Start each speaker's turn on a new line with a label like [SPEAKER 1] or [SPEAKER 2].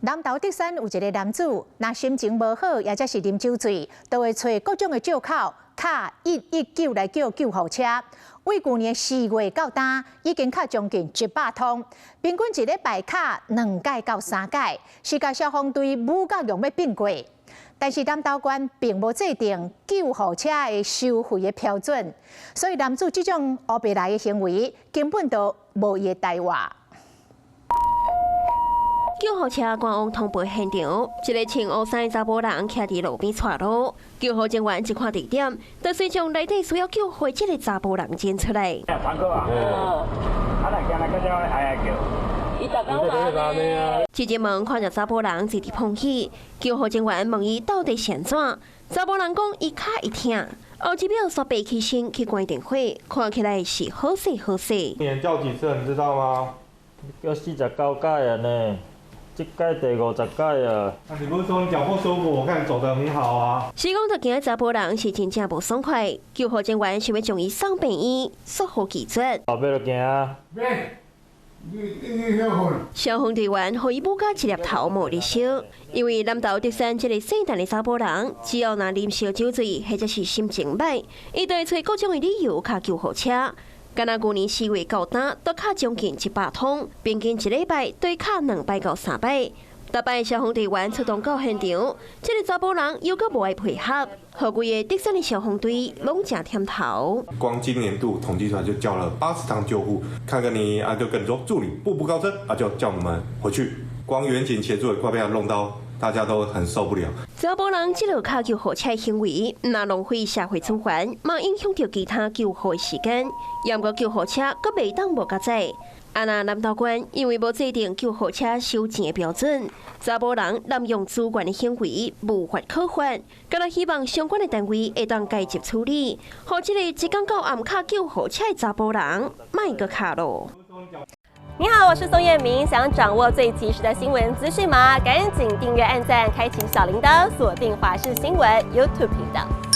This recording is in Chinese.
[SPEAKER 1] 南投德山有一个男子，若心情无好，或者是啉酒醉，都会找各种的借口，卡119来叫救护车。为去年4月到今，已经卡将近100通，平均一礼拜卡2届到3届，是甲消防队武甲用要并过。但是南投县并无制定救护车的收费的标准，所以男子这种乌白来的行为，根本就无伊的台话。
[SPEAKER 2] 救护车赶往通报现场，一个穿乌衫的查甫人徛伫路边岔路。救护人员一看地点，就随将内底需要救活这个查甫人捡出来。直接门看着查甫人直直碰起，救护人员问伊到底现怎？查甫人讲伊脚一痛，后一秒煞爬起身去关电话，看起来是好势好势。
[SPEAKER 3] 一年叫几次，你知道吗？叫49届啊呢。 这届第50届啊！那你不是说你脚不舒服？我看你走得很好啊。
[SPEAKER 2] 是讲着今日查甫人是真正无爽快，救护人员想要将伊送病院，术后拒绝。
[SPEAKER 3] 后尾就行啊。
[SPEAKER 2] 消防队员互伊补加一粒头毛日烧，因为南投德山这个姓陈的查甫人，只要若啉烧酒醉，或者是心情歹，伊就会找各种的理由卡救护车。 敢若去年4月到今，都卡将近100通，平均一礼拜对卡2摆到3摆。逐摆消防队员出动到现场，这个查甫人又搁无爱配合，何规个德山的消防队拢正添头。
[SPEAKER 4] 光今年度统计出来就叫了80趟救护，看看你啊，就跟你说助理步步高升啊，就叫我们回去。光远景协助也快被他弄到。 大家都很受不了。
[SPEAKER 2] 查甫人这落卡救护车的行为，不但浪费社会资源，嘛影响到其他救护的时间。要过救护车，阁袂当无甲载。啊那南投县因为无制定救护车收钱的标准，查甫人滥用资源的行为无法可罚。敢若希望相关的单位会当介入处理，互这个一天到暗卡救护车的查甫人莫阁卡咯。
[SPEAKER 5] 你好，我是宋彦明。想掌握最及时的新闻资讯吗？赶紧订阅、按赞、开启小铃铛，锁定华视新闻 YouTube 频道。